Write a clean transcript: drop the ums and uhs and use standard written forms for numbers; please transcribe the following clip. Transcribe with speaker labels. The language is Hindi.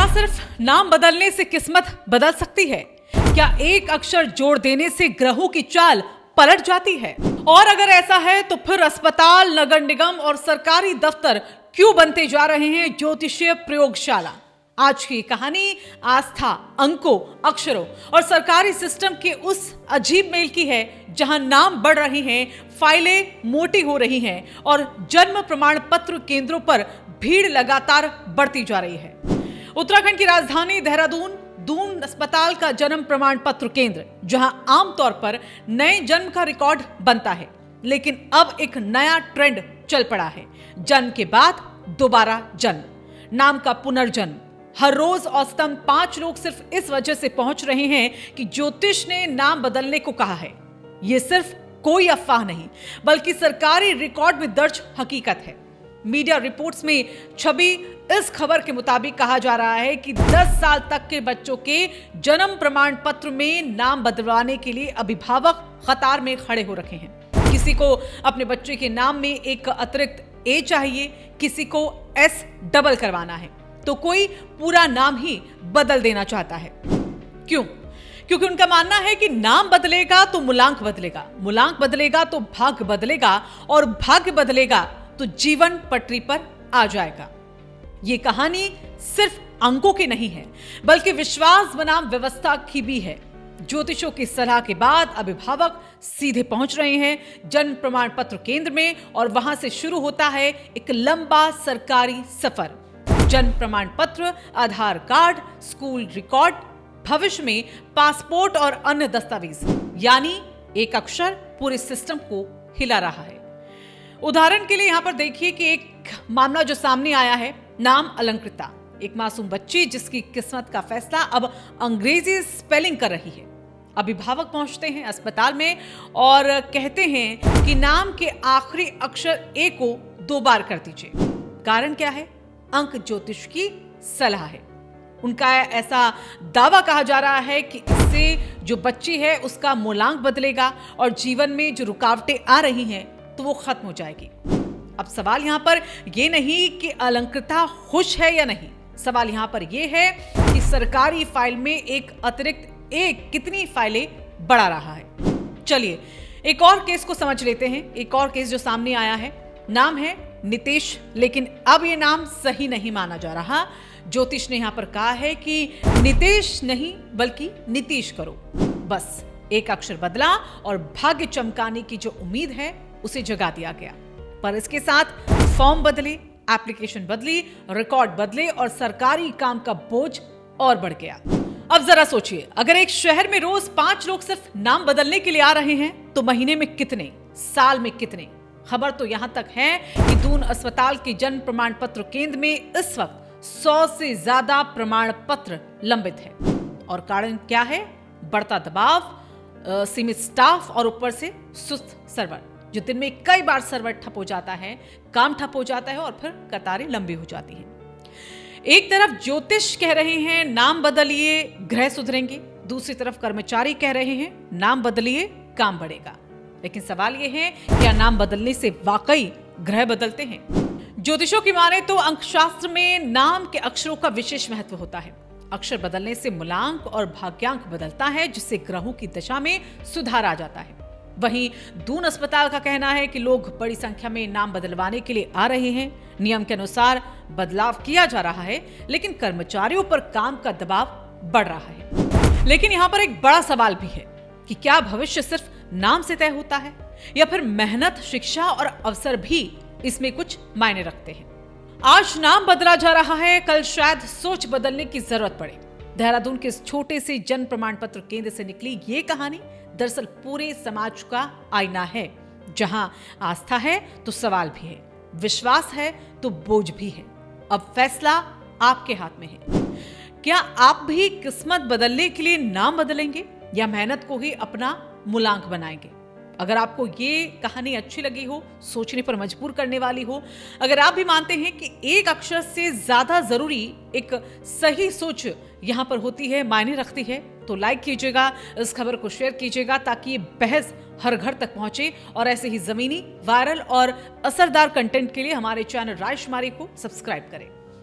Speaker 1: सिर्फ नाम बदलने से किस्मत बदल सकती है? क्या एक अक्षर जोड़ देने से ग्रहों की चाल पलट जाती है? और अगर ऐसा है तो फिर अस्पताल, नगर निगम और सरकारी दफ्तर क्यों बनते जा रहे हैं ज्योतिषीय प्रयोगशाला? आज की कहानी आस्था, अंकों, अक्षरों और सरकारी सिस्टम के उस अजीब मेल की है जहां नाम बढ़ रहे हैं, फाइलें मोटी हो रही हैं और जन्म प्रमाण पत्र केंद्रों पर भीड़ लगातार बढ़ती जा रही है। उत्तराखंड की राजधानी देहरादून दून अस्पताल का जन्म प्रमाण पत्र केंद्र, जहां आमतौर पर नए जन्म का रिकॉर्ड बनता है, लेकिन अब एक नया ट्रेंड चल पड़ा है। जन्म के बाद दोबारा जन्म, नाम का पुनर्जन्म। हर रोज औसतन 5 लोग सिर्फ इस वजह से पहुंच रहे हैं कि ज्योतिष ने नाम बदलने को कहा है। यह सिर्फ कोई अफवाह नहीं, बल्कि सरकारी रिकॉर्ड में दर्ज हकीकत है। मीडिया रिपोर्ट्स में छवि इस खबर के मुताबिक कहा जा रहा है कि 10 साल तक के बच्चों के जन्म प्रमाण पत्र में नाम बदलवाने के लिए अभिभावक कतार में खड़े हो रखे हैं। किसी को अपने बच्चे के नाम में एक अतिरिक्त ए चाहिए, किसी को एस डबल करवाना है, तो कोई पूरा नाम ही बदल देना चाहता है। क्यों? क्योंकि उनका मानना है कि नाम बदलेगा तो मूलांक बदलेगा, मूलांक बदलेगा तो भाग्य बदलेगा, और भाग्य बदलेगा तो जीवन पटरी पर आ जाएगा। ये कहानी सिर्फ अंकों की नहीं है, बल्कि विश्वास बनाम व्यवस्था की भी है। ज्योतिषों की सलाह के बाद अभिभावक सीधे पहुंच रहे हैं जन्म प्रमाण पत्र केंद्र में, और वहां से शुरू होता है एक लंबा सरकारी सफर। जन्म प्रमाण पत्र, आधार कार्ड, स्कूल रिकॉर्ड, भविष्य में पासपोर्ट और अन्य दस्तावेज, यानी एक अक्षर पूरे सिस्टम को हिला रहा है। उदाहरण के लिए यहां पर देखिए कि एक मामला जो सामने आया है, नाम अलंकृता, एक मासूम बच्ची जिसकी किस्मत का फैसला अब अंग्रेजी स्पेलिंग कर रही है। अभिभावक पहुंचते हैं अस्पताल में और कहते हैं कि नाम के आखिरी अक्षर ए को 2 बार कर दीजिए। कारण क्या है? अंक ज्योतिष की सलाह है। उनका ऐसा दावा कहा जा रहा है कि इससे जो बच्ची है उसका मूलांक बदलेगा और जीवन में जो रुकावटें आ रही हैं तो वो खत्म हो जाएगी। अब सवाल यहां पर यह नहीं कि अलंकृता खुश है या नहीं, सवाल यहां पर यह है कि सरकारी फाइल में एक अतिरिक्त एक कितनी फाइलें बढ़ा रहा है। चलिए एक और केस को समझ लेते हैं। एक और केस जो सामने आया है, नाम है नितेश, लेकिन अब यह नाम सही नहीं माना जा रहा। ज्योतिष ने यहां पर कहा है कि नितेश नहीं बल्कि नीतीश करो। बस एक अक्षर बदला और भाग्य चमकाने की जो उम्मीद है उसे जगा दिया गया। पर इसके साथ फॉर्म बदले, एप्लीकेशन बदली, रिकॉर्ड बदले और सरकारी काम का बोझ और बढ़ गया। अब जरा सोचिए, अगर एक शहर में रोज 5 लोग सिर्फ नाम बदलने के लिए आ रहे हैं तो महीने में कितने, साल में कितने? खबर तो यहां तक है कि दून अस्पताल के जन्म प्रमाण पत्र केंद्र में इस वक्त 100 से ज्यादा प्रमाण पत्र लंबित है। और कारण क्या है? बढ़ता दबाव, सीमित स्टाफ और ऊपर से सुस्त सर्वर, जो दिन में कई बार सर्वर ठप हो जाता है, काम ठप हो जाता है और फिर कतारें लंबी हो जाती हैं। एक तरफ ज्योतिष कह रहे हैं नाम बदलिए ग्रह सुधरेंगे, दूसरी तरफ कर्मचारी कह रहे हैं नाम बदलिए काम बढ़ेगा। लेकिन सवाल यह है, क्या नाम बदलने से वाकई ग्रह बदलते हैं? ज्योतिषों की माने तो अंकशास्त्र में नाम के अक्षरों का विशेष महत्व होता है। अक्षर बदलने से मूलांक और भाग्यांक बदलता है, जिससे ग्रहों की दशा में सुधार आ जाता है। वहीं दून अस्पताल का कहना है कि लोग बड़ी संख्या में नाम बदलवाने के लिए आ रहे हैं। नियम के अनुसार बदलाव किया जा रहा है, लेकिन कर्मचारियों पर काम का दबाव बढ़ रहा है। लेकिन यहाँ पर एक बड़ा सवाल भी है कि क्या भविष्य सिर्फ नाम से तय होता है, या फिर मेहनत, शिक्षा और अवसर भी इसमें कुछ मायने रखते हैं? आज नाम बदला जा रहा है, कल शायद सोच बदलने की जरूरत पड़े। देहरादून के इस छोटे से जन्म प्रमाण पत्र केंद्र से निकली ये कहानी दरअसल पूरे समाज का आईना है। जहां आस्था है तो सवाल भी है, विश्वास है तो बोझ भी है। अब फैसला आपके हाथ में है। क्या आप भी किस्मत बदलने के लिए नाम बदलेंगे या मेहनत को ही अपना मूलांक बनाएंगे? अगर आपको ये कहानी अच्छी लगी हो, सोचने पर मजबूर करने वाली हो, अगर आप भी मानते हैं कि एक अक्षर से ज्यादा जरूरी एक सही सोच यहां पर होती है, मायने रखती है, तो लाइक कीजिएगा, इस खबर को शेयर कीजिएगा ताकि ये बहस हर घर तक पहुंचे। और ऐसे ही जमीनी, वायरल और असरदार कंटेंट के लिए हमारे चैनल राजकुमारी को सब्सक्राइब करें।